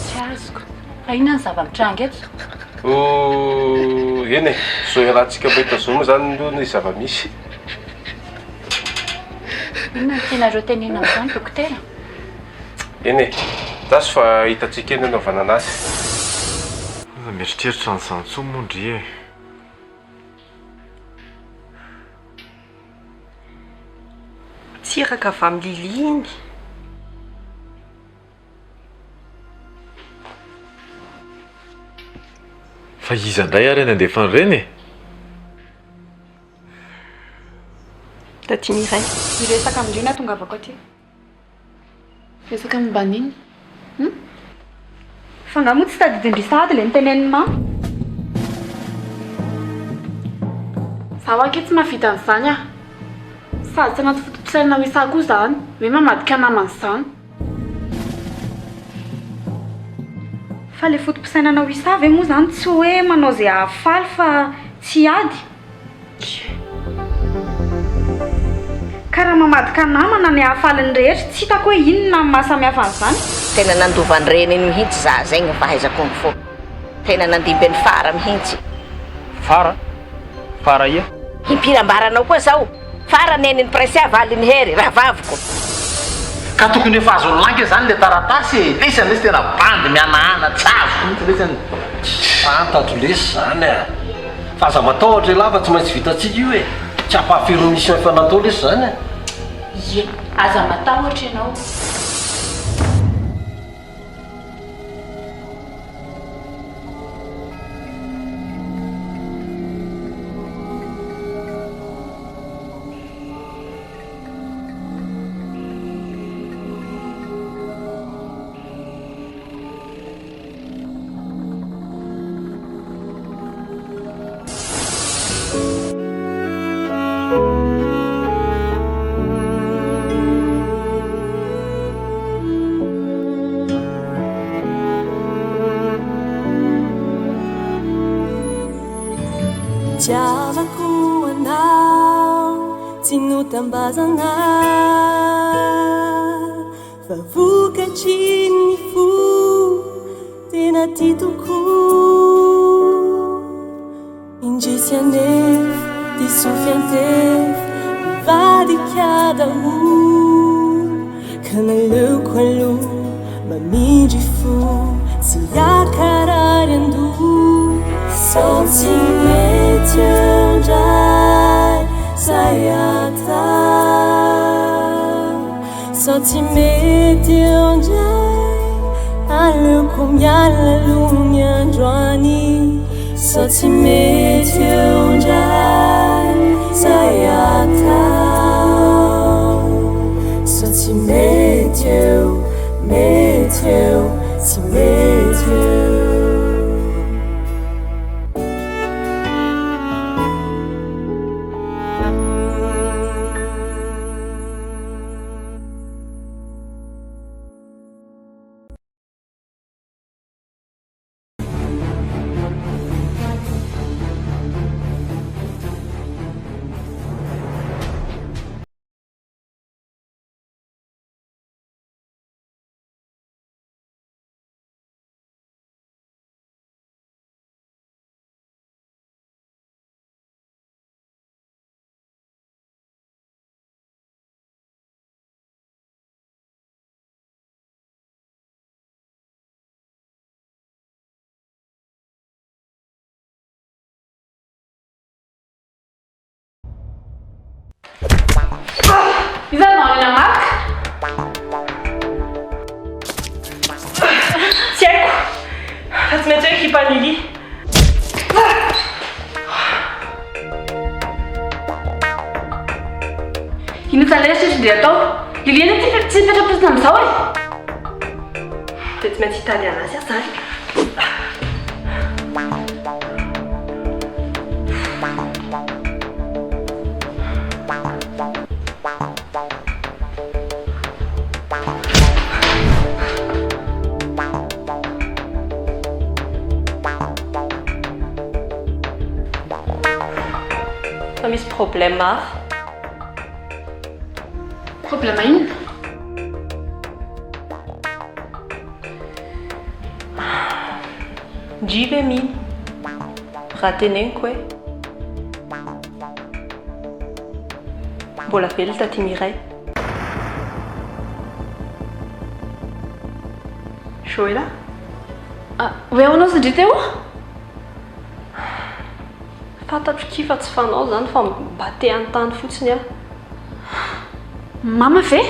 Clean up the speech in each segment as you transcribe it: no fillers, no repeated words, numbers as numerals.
Tsy azoko. Fa inona ny zava-mitranga eto? Eny e, so rahantsika mahita zao moa zany no ny zava-misy. Inona ny tianareo tenena amin'izany dokotera? Eny e, zasy fa hitantsika eny anaovana anazy. Mieritreritra n'izany tso mondry e. Tsiraka avy amin'ny Lily iny. Fa iza indray ary any andefa an'ireny e? Taty Miray. Miresaka amindreo tonga avako aty. Resaka momba nini? Fa nga moa tsy tadidindry sady le niteneniny ma? Zaho aky tsy mahavita an'izany ah. Sady tsy anaty fotopisaina ho isa koa zany. Hoe mamadika namana izany. Fa le fotom-pisainana ho isa ve moa zany tsy hoe manao izay ahafaly fa tsy ady. Ka raha mamadika namana ny ahafaliny rehetra tsy hitako hoe inona ny mahasamihafa an'izany. Tena nandovany reny iny mihitsy za zay ny fahaizako ny fo. Tena nandimby ny fara mihitsy. Fara? Fara ia? Himpirambaranao koa zao. Fara neny ny presy avaliny hery, raha vaviko. Ka tokony efa azo lanky zany le taratasy e. Lesany lesy tena bandy mianahana tsavo mihitsy lesany. Fantatro lesy zany a. Fa aza matahotra lava tsy maintsy vitatsika io e. Tsy ampahafero mission efa natao lesy zany a. Ie, aza matahotra ianao. Tiavako anao tsy notambazana fa vokatry ny fo tena ty tokoa indrisy anefa disofy antefa mivadika daholo ka naleoko aloha mamindry fo tsy akarary andoha sao tsy mety andray zay atao sao tsy mety andray aleoko miala aloha ny androany sao tsy mety andray zay atao sao tsy mety eo tsy mety eo. Iza no na marca? Tsy haiko. Fa tsy maintsy hoe ekipa Lily. Ino tsalesy izy dia atao? Lily eny tsy mipetrapetraka amin'izao e. Dia tsy maintsy hitaly anazy azaly. Fa misy problème hafa. Problema inona? Ndrive mino raha teneniko hoe mbola velo taty Miray. Joëla? Hoe ahoana sy ndry teo? Fantatro kifa tsy fanao zany fa mba te anontany fotsiny aho. Mama ve?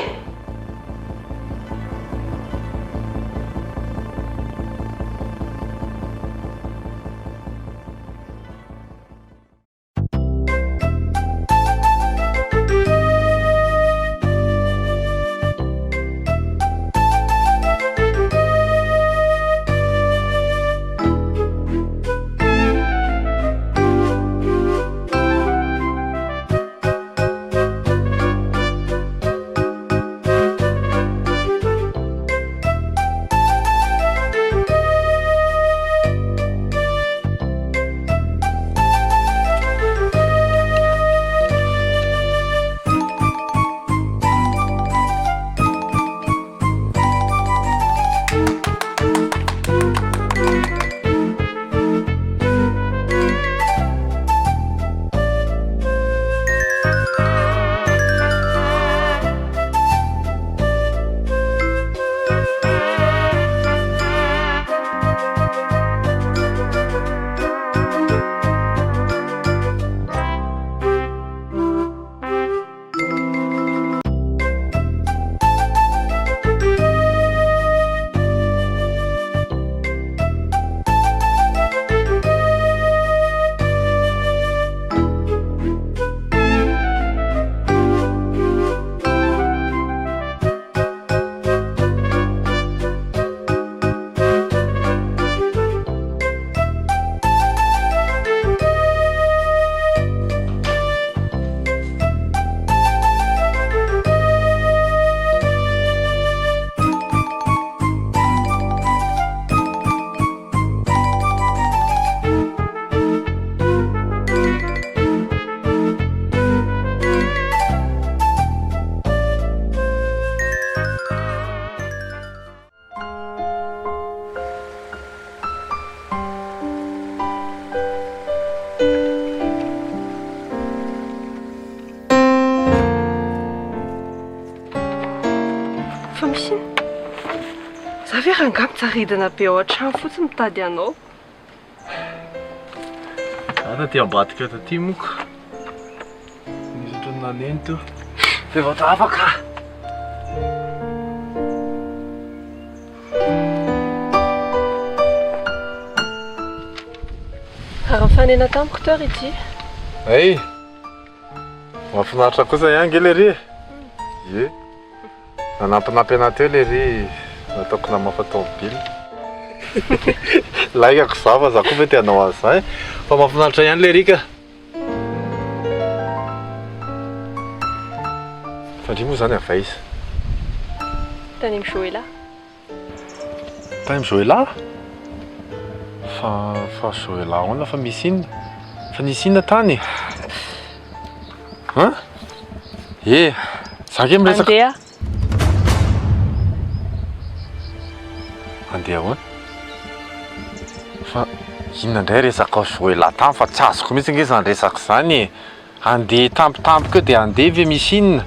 Fa misy za ve rangaby tsaridana be ao an-trano fotsiny mitady anao. Ana ty ambadika taty moko. Nisy otrany naneny to. Fa efa tafaka. Raha mifanena tamiko teo ry ity. Ay. Mahafinaritra kosa ihany le ry. Ye. Nanampinampy anahy teo le ry nataoko namafa tômôbily. Laikako za fa za koa mety hanao azy zay. Fa mahafinaritra ihany le ry ka. Fa ndry moa zany avaiza. Tany amin'ny Joëla. Tany amin'ny Joëla? Fa Joëla hono fa misy inona? Fa nisy inona tany? Hein? Eh, za ke miresaka. Andeha. Andeha hono? Fa inona indray resaka Joëla tamy fa tsy azoko mihitsy nge zany resaka zany. Andeha tampotampoka eo dia andeha ve misy inona?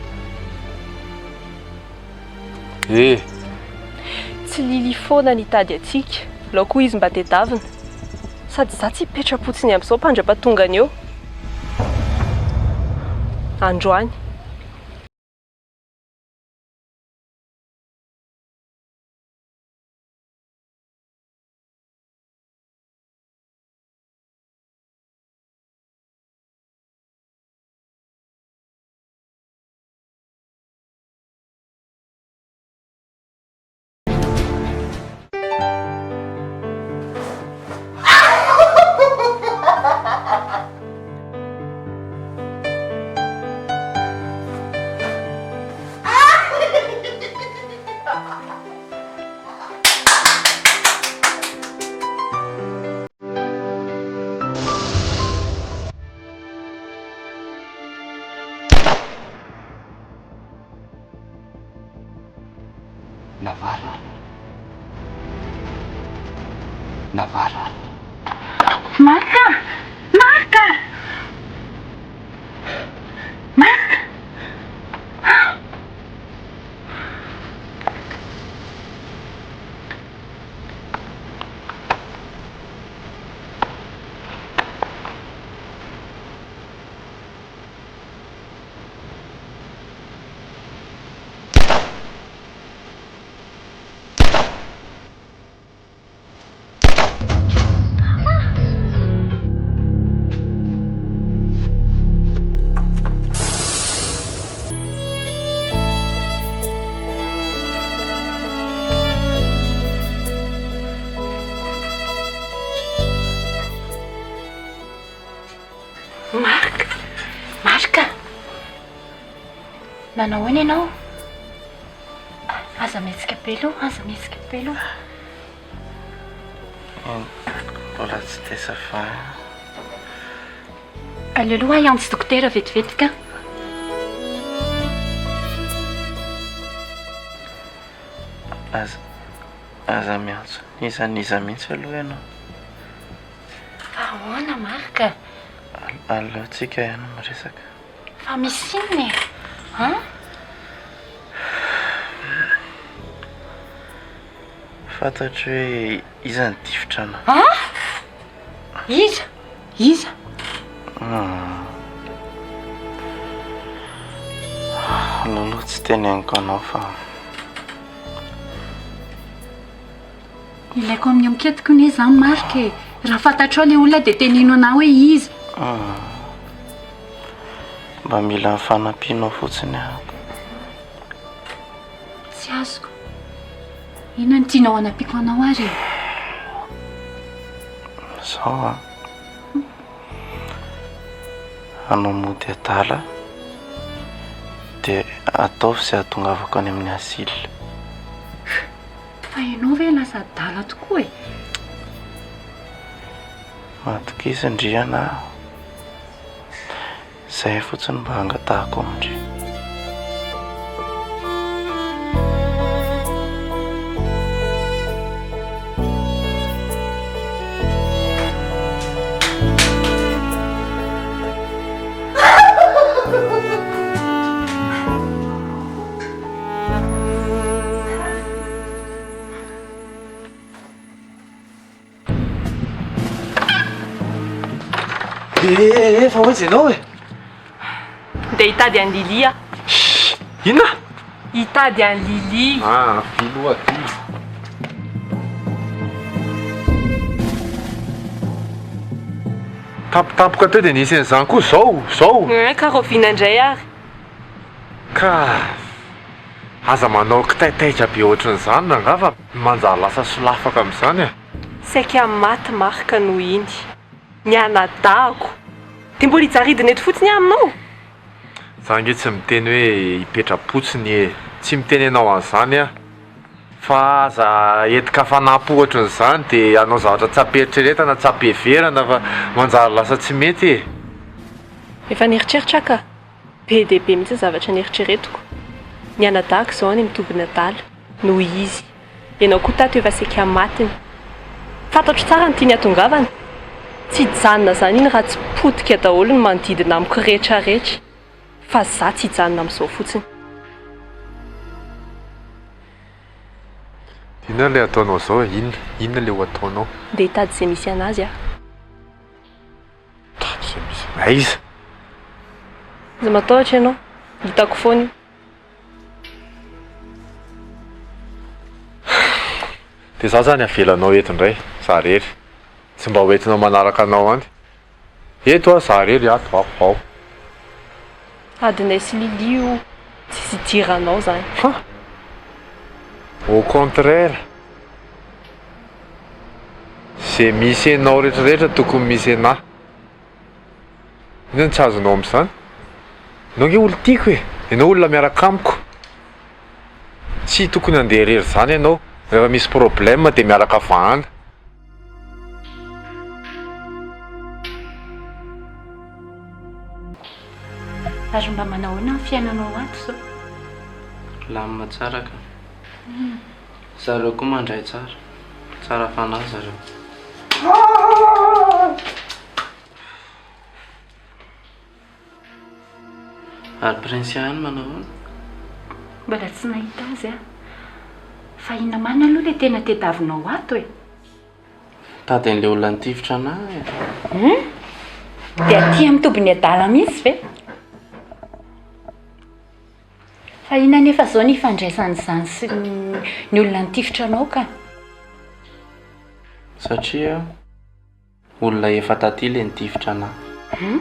Eh. Tsy lily foana nitady atsika. Laoko izy mba tedavina. Sady za tsy hipetra-potsiny amin'izao mpandram-patongany eo. Androany. Navara. Marka! Marka! Marka! Marka! Nanao ahoana ianao? Aza mihetsika be aloha, aza mihetsika be aloha. Mbola tsy tesa fa Aleo aloha iantsy dokotera vetivetika. aza miantso nizaniza mihitsy aloha ianao. Ahoana Marka? Aleotsika ianao miresaka. Fa misy inona e? Han? Fantatro hoe iza ny difotrana. Han? Iza? Iza? Loloha tsy teneniko anao fa Ilaiko amin'ny miketiko ny izany Marka e. Raha fantatrao ilay olona dia tenino anao hoe iza. mba mila mifanampianao fotsiny ahako. Tsy azoko. Inona ny tianao hanampiako anao ary? Zao anao mody adala dia ataovy izay hatongavako any amin'ny asile. Fa ianao ve lasa adala tokoa e? Matokizy ndriana izay fotsiny mba hangatahako amindry. Efa hoaiza ianao e? Dia hitady an'i Lily a. Inona? Hitady an'i Lily. Filoha ty. Tampotampoka teo dia nisy an'izany koa zao. Ka roviana indray ary. Ka aza manao kitaitaitra be ohatran'izany nangafa manjary lasa solafaka amin'izany e. Saika maty Marka noho iny. Nianadahako. Dia mbola hijaridina eto fotsiny aminao. Za nge tsy miteny hoe hipetra-potsiny e. Tsy miteny anao an'izany a. Fa aza entika fanampy ohatran'izany dia anao zavatra tsy ampieritrereta tsy ampiheverana fa manjary lasa tsy mety e. Efa nieritreritra ka. Be dia be mihitsy zavatra nieritreretiko. Nianadahako izao any mitobina adala noho izy. Ianao koa tato efa saika matiny. Fantatro tsara ny tiany hatongavana. Tsy hijanona izany iny raha tsy potika daholo ny manodidina amiko rehetrarehetra. Fa za tsy hijanona amin'izao fotsiny. Inona ilay ataonao izao e? Inona ilay ho ataonao? Dia hitady izay misy anazy aho. Tady izay misy aiza? Iza matahotra ianao. Hitako foana io. Dia za zany avelanao eto indray, za rery. Tsy mba hoentinao manaraka anao any. Eto za rery ato ao. Adinay sy Lily io tsy idiranao zany. Au contraire. Izay misy anao rehetrarehetra tokony misy anahy. Inona tsy azonao amin'izany? Ianao nge olo tiako e. Ianao olona miaraka amiko. Tsy tokony handeha rery izany ianao. Rehefa misy problème dia miaraka vahana. Ary mba manao ahoana ny fiainanao ato zao? Lamina tsara ka. Zareo koa mandray tsara. Tsara fanahy zareo. Ary prince any manao mbola tsy nahita azy a fa ina mana aloha le tena tediavinao ato e tady an'le olona nitifitra anahy dia aty amin'ny tobony adala mihitsy ve fa ina nefa zao ny ifandraisan'izany sy ny olona nitifitra anao ka satria olona efa taty le nitifitra anahy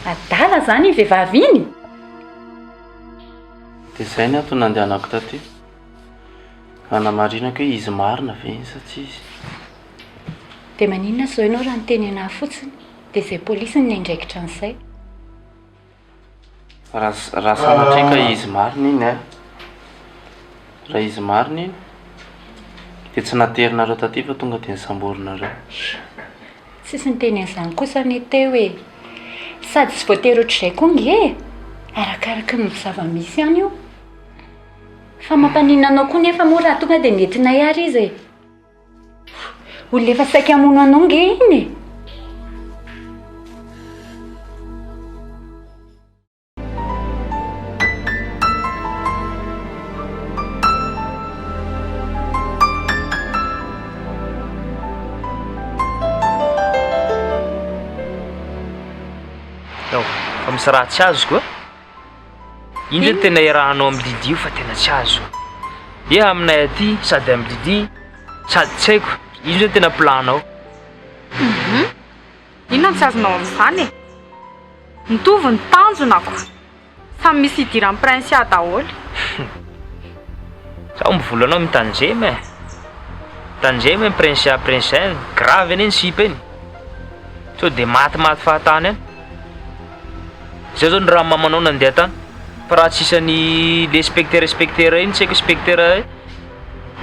adala zany vehivavy iny dia izay ny antony nandehanako taty anamarinako hoe izy marina ve iny satria izy dia maninona zao ianao raha niteny anahy fotsiny dia izay polisy ny andraikitra an'izay raha sanatreka izy marina iny a raha izy marina iny dia tsy naterinareo taty fa tonga dia nisamborinareo tsisy niteny an'izany kosa ny teo hoe sady tsy voatery ohatr'izay koa nge arakaraka ny zava-misy ihany io fa mampanina anao koa nefa moa raha tonga dia nentinay ary izy e olona efa saika hamono anao nge iny e fa misy raha tsy azo koa iny zany tena irahanao amin'ny Didi io fa tena tsy azo ia aminay aty sady amin'ny Didi sady tsy haiko iny zany tena planao inona tsy azonao amin'izany e mitovy ny tanjonako samy misy idiran'ny prince daholo zaho mivolanao mitanjemy tanjemy prince grave eny sipa eny sao dia maty fahatany any zay zao ny raha mamanao nandeha tany fa raha tsy isany le inspecteur iny tsy haiko inspecteur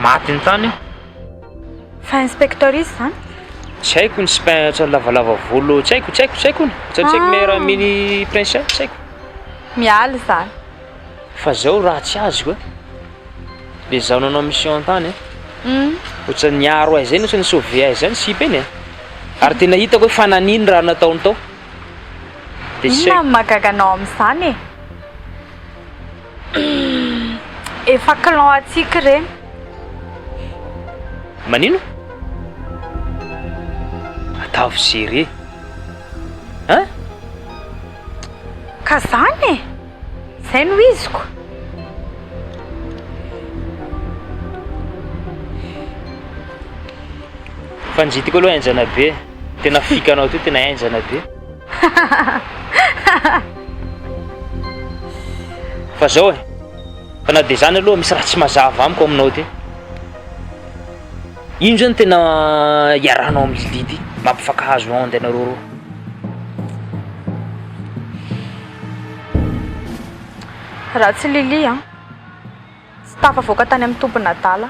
maty ny tany fa inspecteur izy zany tsy haiko ny spin lavalava volo tsy haiko tsy maire mini prince tsy haiko mialy zany fa zao raha tsy azo koa le zaho nanao mission tany ohatra niaro azy zany ohatra ny sauver azy zany sipa eny ary tena hitako hoe fananiny raha nataony tao dia inona mahagaganao amin'izany e efa clan atsika reny manino atao fisery ka zany e zay no iziko fanjitiko aloha enjana be tena fikanao teo tena enjana be fa zao e fa na dia zany aloha misy raha tsy mazava amiko aminao ty ino zany tena iarahanao amin'ny Didi mampifankahazo ondy anareo roa raha tsy Lily tsy tafavoaka tany amin'ny tompona adala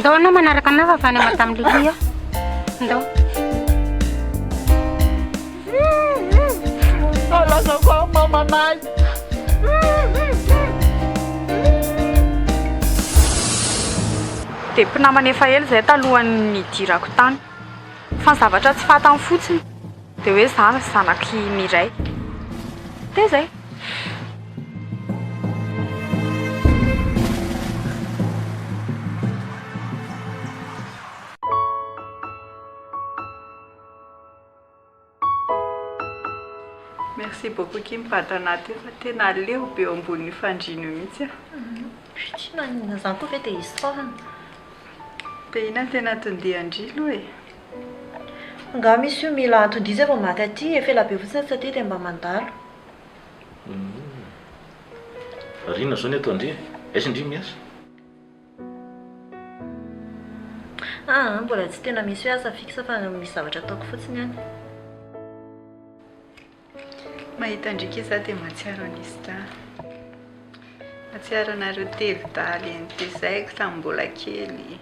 Ndao na manaraka anao avy any Madame Lily ndao lazako mamanay dia mpinamana efa ela zay talohan'ny nidirako tany fa ny zavatra tsy fantany fotsiny dia hoe zany zanaky miray dia zay Merci beaucoup qui mibatra anaty efa tena leo be eo ambonin'ny fandriana mihitsy a. Nanina zany koa ve dia izy foana. Dia ina tena tondehan-drilo e. Nga misy io mila antondizy vao maka aty efa ela be fotsiny satria dia mba mandalo. Rina zao ny ato Andria. Aiza Andria miasa? Mbola tsy tena misy hoe asa fixa fa misy zavatra ataoko fotsiny ihany. Mahita ndrika izy dia mahatsiaro an'izy ta. Mahatsiaro anareo telo daly an'ity tamin'ny mbola kely.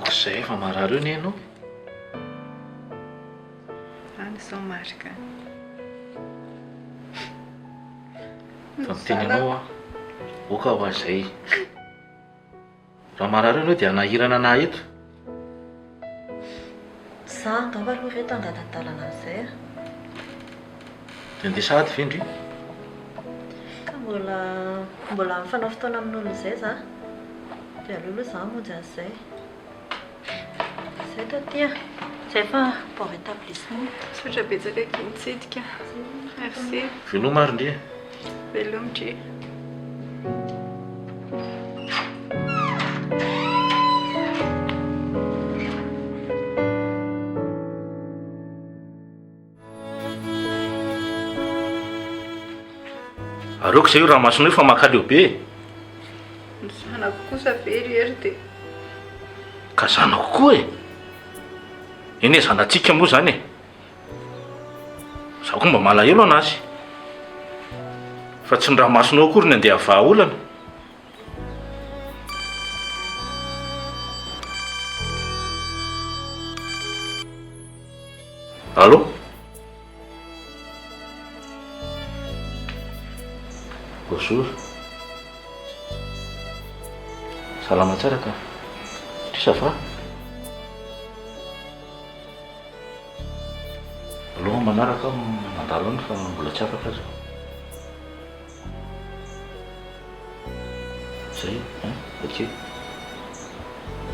Izay efa marary eo ny ianao. Any izao marika. Fa miteny ianao a, oka ho azay. Raha marary ianao dia anahirana anahy eto. Za angamba aloha ve tangadadalana an'izay a. Dia andeha sahady ve Ndry? Ka mbola mifanao fotoana amin'olona izay za. Dia aloha za monjy an'izay. Zay taty a. Zay fa bon rétablissement. Sotra betsaka kitsidika. Merci. Veloma maro Ndry. Veloma Ndry. Areoko izay io raha masonao fa makaleo be. Ny zanako kosa very ery dia. Ka zanako koa e. Eny e zanantsika moa zany e. Zaho koa mba malahelo anazy. Fa tsy ny raha masonao akory ny andeha avaha olana. Allô? Bonjour. Salama tsara ka. Ty ça va? Aloha manaraka mandalo any fa mbola tsy afaka aza. Zay, ok.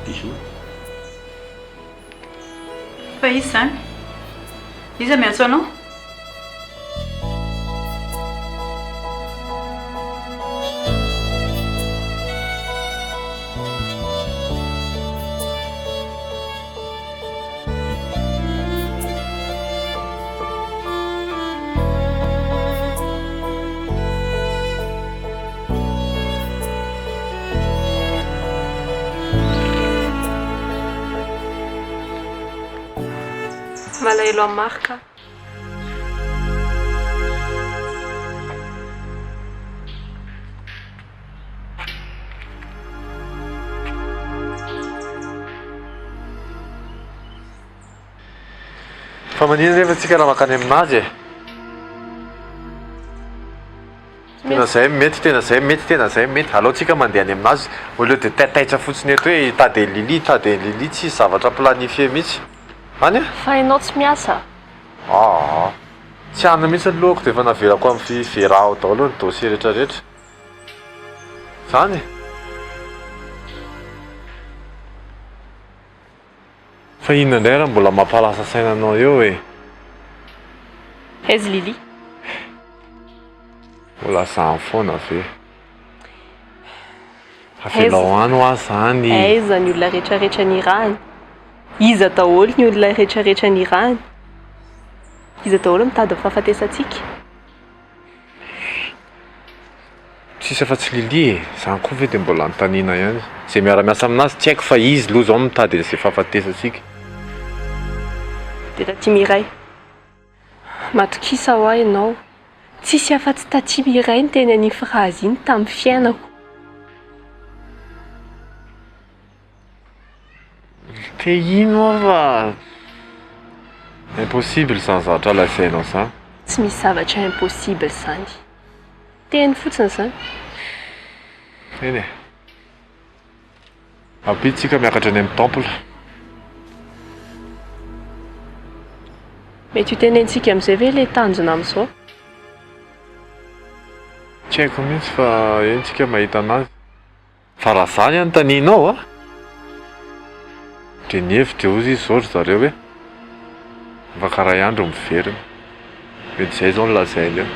Bisous. Fa izy zany? Iza miantso anao? Malahelo amin'ny marika. Fa manino rehefa tsika raha makany aminazy e. Tena zay mety, tena zay mety, tena zay mety. Alao tsika mandeha any aminazy au lieu de taitaitra fotsiny eto hoe tady Lili, tady Lili, tsy zavatra planifie mihitsy. Any a? Fa ianao tsy miasa. Tsy anona mihitsy ny lohako dia efa navelako amin'ny fiveraho daholo ny dossier rehetrarehetra. Zany e. Fa inona indray raha mbola mampalasa sainanao eo e. Aiza Lili? Mbola zany foana ve. Avelao any ho azy zany. Aiza ny olona rehetrarehetra ny rany? Iza daholo ny olona rehetrarehetra ny rany? Iza daholo mitady fahafatesantsika? Tsisy afa-tsy Lili e. Zany koa ve dia mbola anontaniana ihany. Izay miara-miasa aminazy tsy haiko fa izy loha zao mitady izay fahafatesantsika. Dia Taty Miray. Matokisa ho ahy ianao. Tsisy afa-tsy Taty Miray ny teny an'iny phrase iny tamin'ny fiainako. Te ino fa impossible zany zavatra lazainao zany. Tsy misy zavatra impossible zany. Teny fotsiny zany. Eny e. Ampitsika miakatra any amin'ny temple. Mety ho tenentsika amin'izay ve ilay tanjona amin'izao? Tsy haiko mihitsy fa entsika mahita anazy. Fa raha zany anontanianao a. Dia ny hevitra ozy izy zao ry zareo hoe mba karaha andro miverina. Mety zay zao no lazainy eo.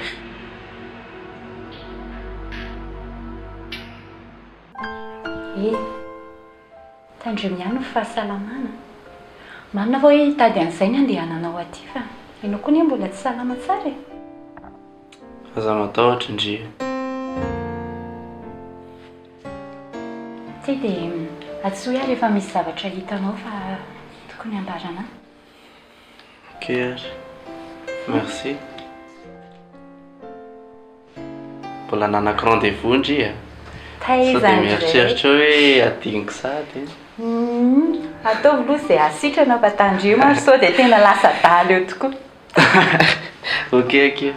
Tandremiano fahasalamana. Marina fa hoe tady an'izay ny andehananao aty fa ianao koa ny mbola tsy salama tsara e. Fa za matahotra indria. Tsy dia atsoy aho rehefa misy zavatra hitanao fa tokony ambarana. Ok ary. Merci. Mbola nanako rendez-vous indria. Sao dia mieritreritra hoe adiniko sady. Ataovy aloha izay asitrana fa tandremo ary sao dia tena lasa daly eo tokoa. Ok, ok.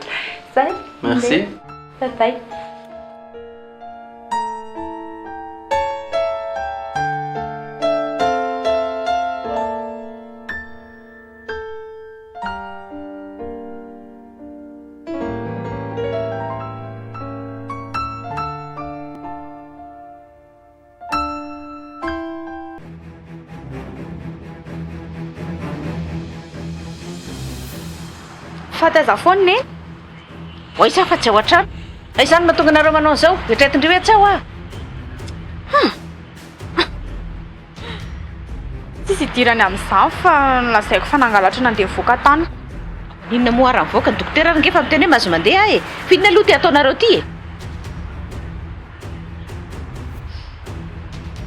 Zay. Merci. Bye. Fa taiza foana ne? Oi sa fa tsy ao an-trano. Izany mahatonga anareo manao an'izao? Etretindreo hoe tsy ao ah. Tsisy idirany amin'izany fa lazaiko fa nangalatra nandeha voaka tany. Inona moa ary mivoaka ny dokotera ary ngefa miteny hoe mahazo mandeha e. Fiinona aloha ty ataonareo ty e?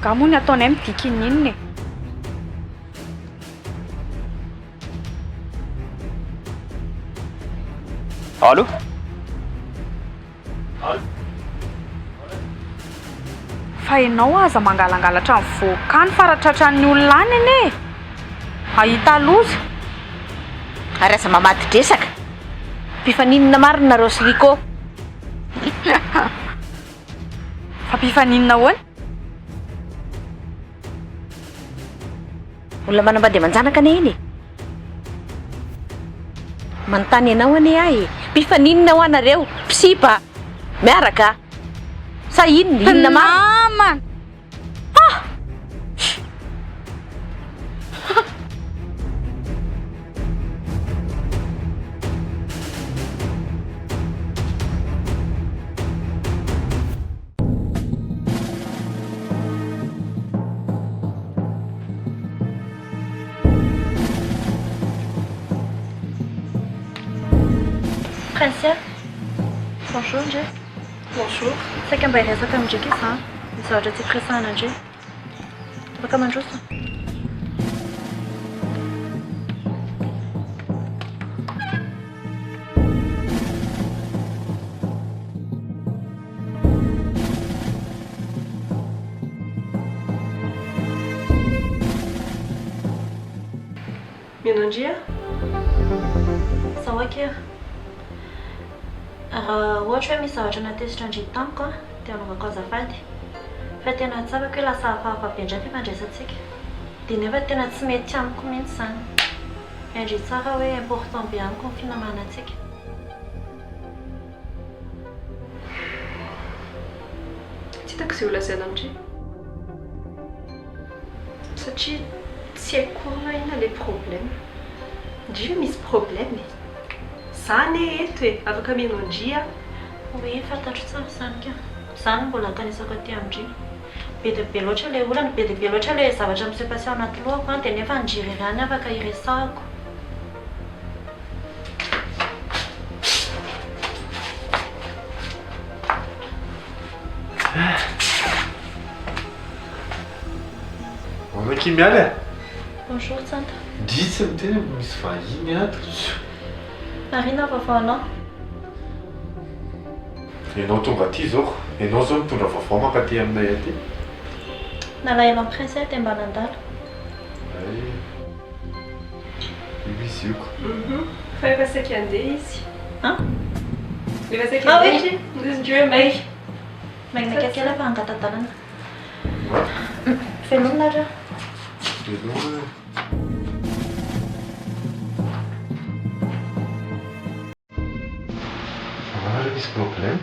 Gamo ny ataonay midika ininona e. Allô? Fa ianao aza mangalangalatra ny voakany faratratran'ny olona any ane. Ahita loza. Ary aza mamaty dresaka. Mpifaninana marina nareo siriko. Fa mpifaninana ahoana? Olona manambady manjanaka ane iny. Manontany ianao ane ahy. Mpifaninana ho anareo. Pisipa. Miaraka. Sa inona namana. Francia. Bonjour, Dieu. Bonjour. C'est qu'un bail reste comme Dieu qui ça. Mais ça va être très ça, Dieu. Tu vas comme un jour ça. Mianandria? Sawa kira. Ohatra hoe misy zavatra natezitra andry tamiko a dia anaovako azafady fa tena tsapako hoe lasa hafahafa be indray fifandraisantsika dia nefa tena tsy mety amiko mihitsy izany miandry tsara hoe important be amiko ny finamanantsika. Tsy hitako izay holazaina amindray satria tsy haiko koa inona ilay problème. Ndry misy problème e. Zany eto e, afaka mianondria. Oui, fantatro tsara izany ka. Izany mbola akanisako aty amindry. Be dia be loatra ilay olana, be dia be loatra ilay zavatra misepasia ao anaty lohako dia nefa ny jiry irany afaka iresahako. Mamaki miala. Bonjour Santa. Ditsy miteny misy vahiny ato. Marina vaovaonao. Ianao tonga aty zao. Ianao zao mitondra vaovao mankaty aminay aty. Nalainao princesse dia mba nandalo. Io izy io ko. Fa efa saika andeha izy. Efa saika Ah andeha oui. izy. Ndry may. Magnaka kely fa angatadalana. Velomina ra. Velomina. Mas misy problème.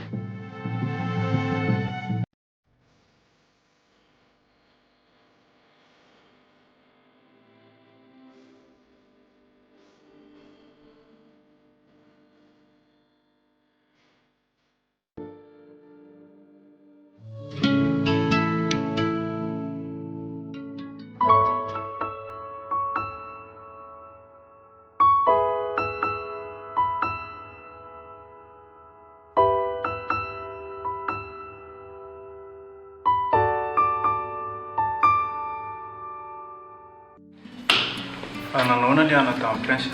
Nanona le ana tamin'ny prince.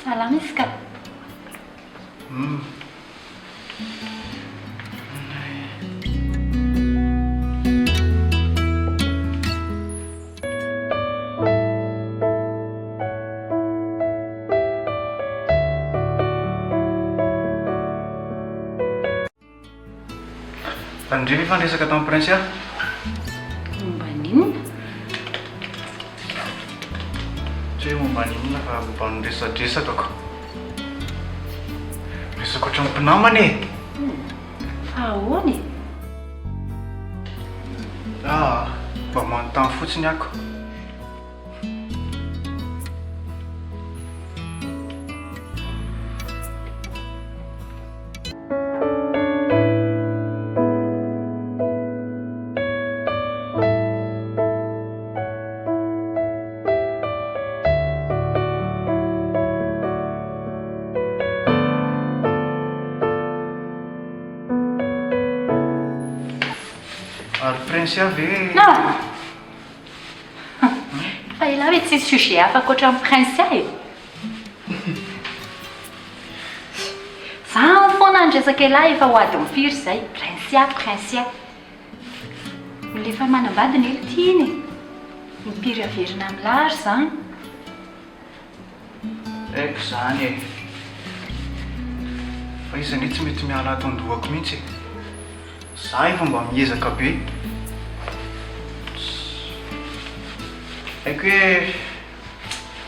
Salama izy ka. Andrevy fandraisaka tamin'ny prince a? Momba ninona? Tsy hoe momba ninona fa momba niresadresakako. Resaka ohatran'ny mpinamana e. Ahoana? Mba manontany fotsiny ako. Ary prince avy fa ila hoe tsisy sujet afaka ohatran'ny prince e. Za foana andresaka ilahy efa ho adiny firy izay. Prince a. Lefa manambadiny ely tiany. Mipiry averina amin'ny lary zany. Haiko zany e. Fa izany tsy mety miala ato andohako mihitsy. Za efa mba miezaka be. Haiko hoe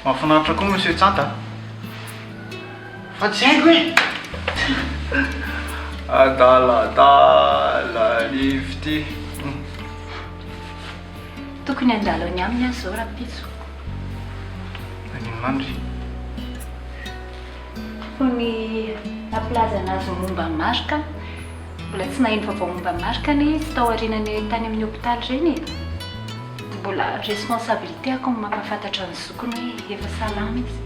mahafinaritra koa monsieur Tsanta. Fa tsy haiko hoe adaladala lifty. Tokony andalo any aminy azy zao rapitso. Naninonandry? Fony naplaza anazy momba marika. Mbola tsy nahino vaovao momba marika ny izy tao aorianany tany amin'ny hôpitaly reny. Mbola responsabilité ako ny mampafantatra ny zokony hoe efa salama izy.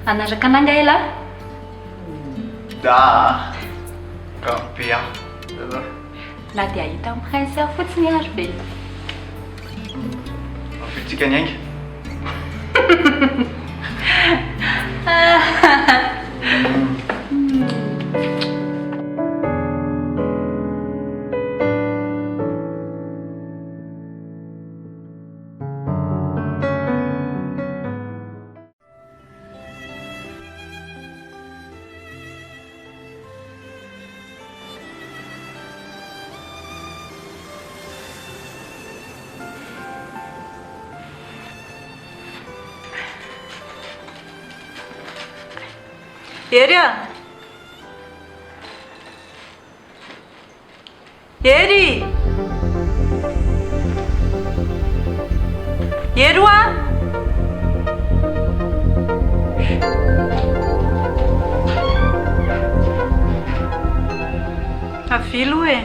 Anaraka ananga ela? Rabe a. Na dia ahita amin'ny prince aho fotsiny ary be. Afitsika ny ainga. Ery a! Ery! Ery a! Avilo e!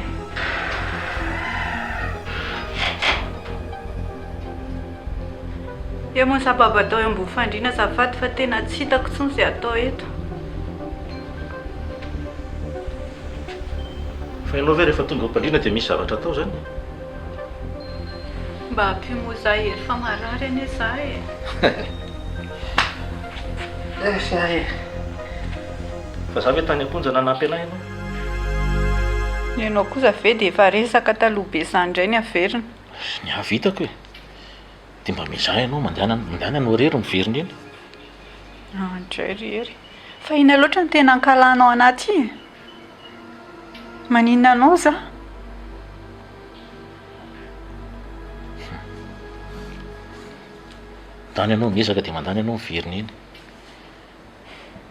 Io moa sababa atao ambony fandriana azafady fa tena tsy hitako tsony izay atao eto. Fa ianao ve rehefa tonga am-pandriana dia misy zavatra atao zany? Mba hampimoa za hery fa marary ane za e. Fa za ve tany amponja nanampy anay ianao? Ianao kosa ve dia efa resaka taloha be izany indray ny averina. Ny ahavitako e. Dia mba mizaha ianao mandehana no rery miverina iny. Andray rery. Fa ina loatra ny tena ankalanao anaty e. Maninona anao za? Mandany ianao miezaka dia mandany ianao miverina iny.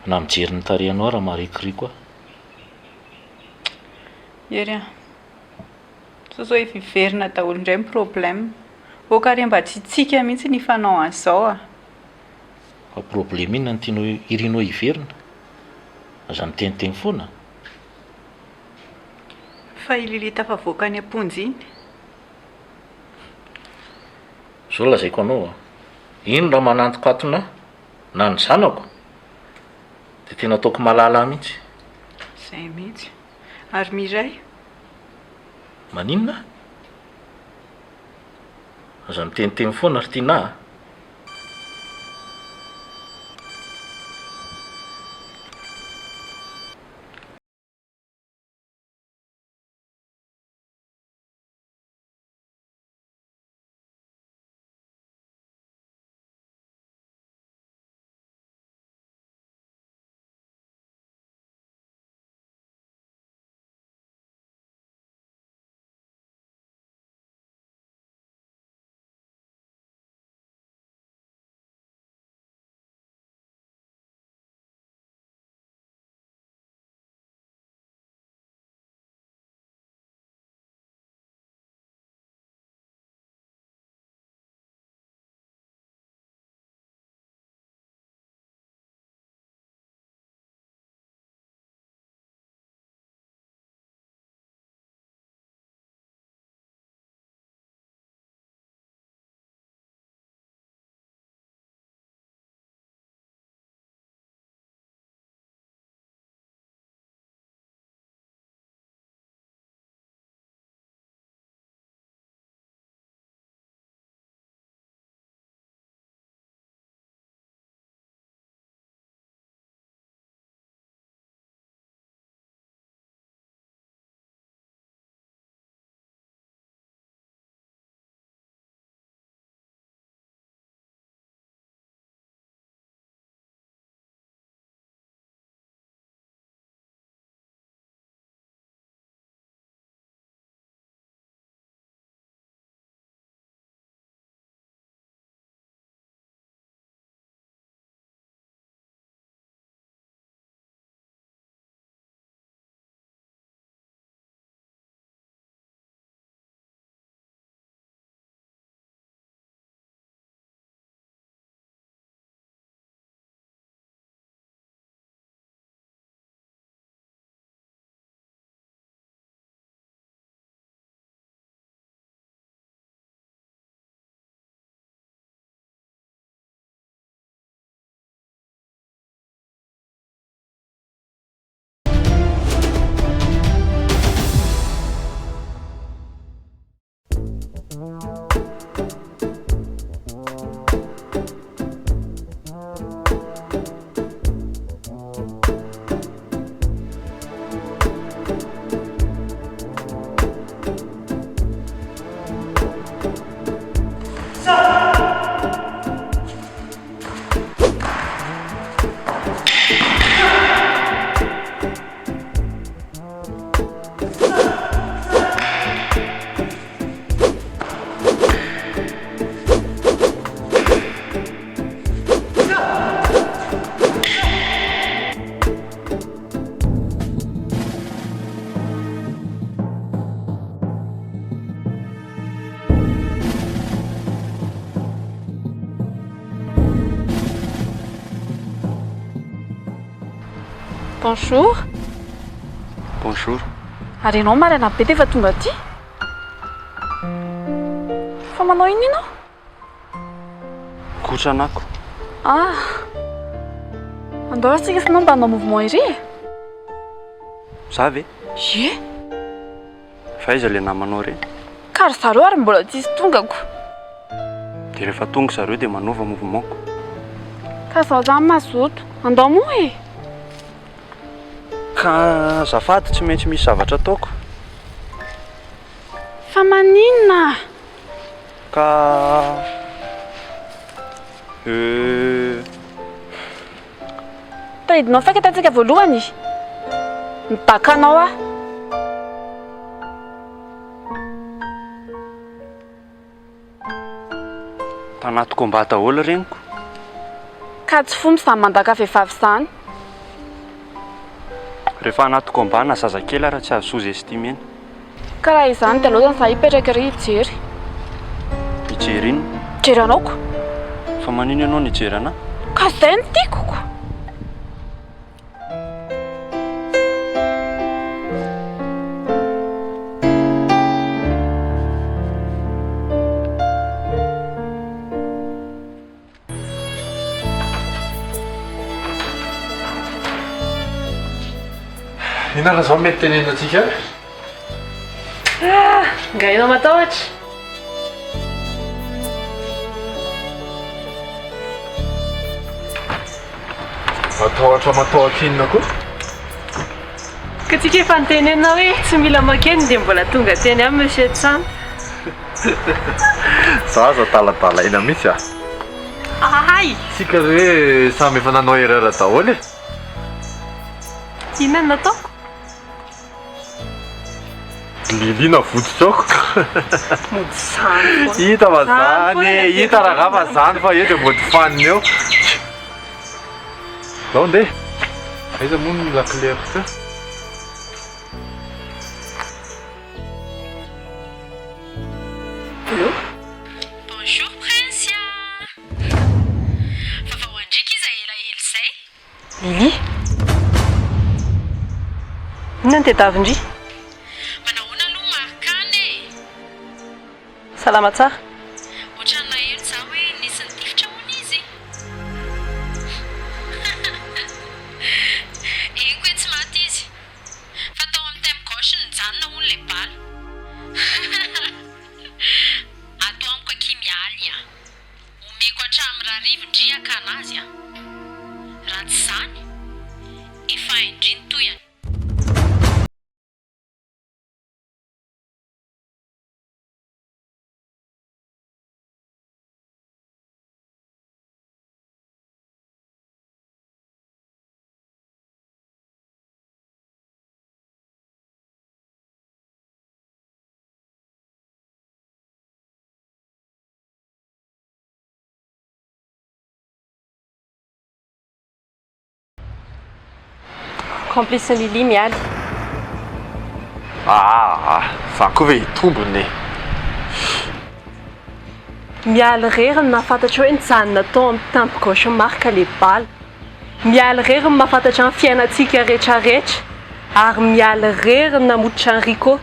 Na mijery ny tarehanao raha marikiriko aho. Ery a. Sao hoe fiverina daholo indray ny problème. Okare mba tsy tsika mihitsy ny fanao an'izao a. Fa problème inona no tianao irianao hiverina? Aza miteniteny foana. Fa ililita fa voaka ny amponjy iny. Zao lazaiko anao. Ino raha manantoko atona na ny zanako dia tena ataoko malala mihitsy. Izay mihitsy. Ary miray? Maninona? aza miteniteny foana ry tiana. Bonjour. Bonjour. Ary ianao marina be dia efa tonga aty? Fa manao ino ianao? Kotranako. Andao asika sinao mba hanao mouvement ery? Za ve? Ie. Fa iza le namanao reny? Ka ry zareo ary mbola tsisy tongako. Dia rehefa tonga zareo dia manova mouvement-ko. Ka zaho zany mazoto. Andao moa e. Ka azafady tsy maintsy misy zavatra ataoko. Fa maninona? Ka Tadidinao faika tatsika voalohany. Mibaka anao ah. Tanaty komba daholo reniko. Ka tsy fomba samy mandaka vehivavy izany. Rehefa anaty komba na zazakely raha tsy azo sous-estimena. Ka raha izany dia aloha zaho hipetraka ery hijery. Hijery ino? Hijery anaoko. Fa manino ianao nijery anahy? Ka izay no tiako. Inona zao mety tenenantsika? Nga ianao matahotra. matahotra matahotra inona koa ka tsika efa nitenena hoe tsy mila makeny dia mbola tonga teny amin'ny monsieur Tsanta. za za talatalaina mihitsy Ay! tsika hoe samy efa nanao erreur daholo e. Inona nataoko? liliana voditsako Mody zany foana. hita fa Zany foana zany dia hita raha fa zany fa eo dia mody faniny eo zao nde aiza moa ny laclerko ka Allô? Bonjour Prince. Vavao andriky izy elaela zay. Lily? Inona ny tedavindry? Manahoana aloha marikany e. Salama tsara? Ohatran'ny elo za hoe nisy nitifitra hono izy. Eny koe tsy maty izy. Fa tao amin'ny time gauche nijanona hono le bala. Atao amiko aky mialy a. Omeko hatramin'ny raha rivondriaka anazy a. Raha tsy zany, efa indriny toyany. Complice Lily mialy. za koa ve hitombony Mialy rery ny mahafantatra hoe nijanona tao amin'ny tampo gauche marka le bala. Mialy rery ny mahafantatra ny fiainantsika rehetrarehetra. Ary mialy rery ny namotitra ny Rico.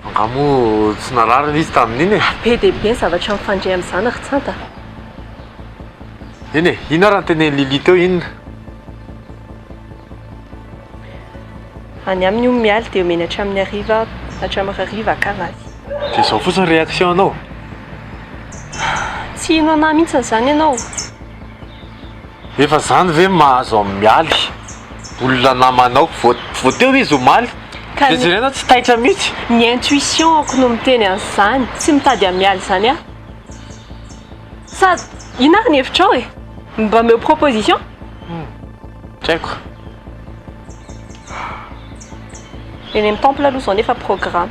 angamo tsy nararina izy tamin'iny e. Be dia be ny zavatra mifandray amin'izany ry Tsanta. iny e inona raha nyteneny Lily teo inona Any amin'ny io mialy dia omeny hatramin'ny hariva hatramin'ny akanazy. dia izao fotsiny réaction anao Tsy ino anahy mihitsy izany ianao. efa zany ve mahazo amin'ny mialy olona namanao vo teo izy ho maly Ka dia jerena tsy taitra mihitsy ny intuition ako no miteny an'izany, tsy mitady amin'ny mialy izany aho. Sady ina ary ny hevitrao e? Mba meo proposition? tsy haiko Eny amin'ny temple aloha izao nefa programme.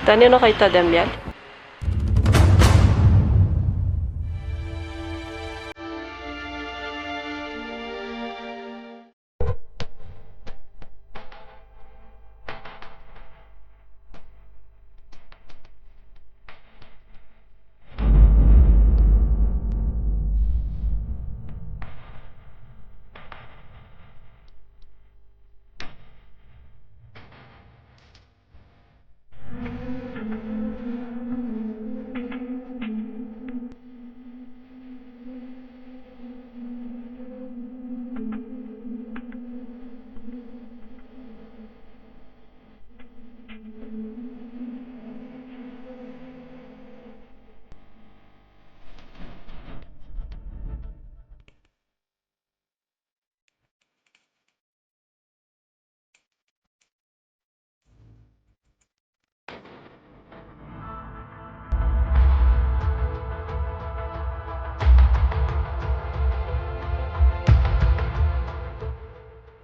Tany ianao raha hitady amin'ny mialy.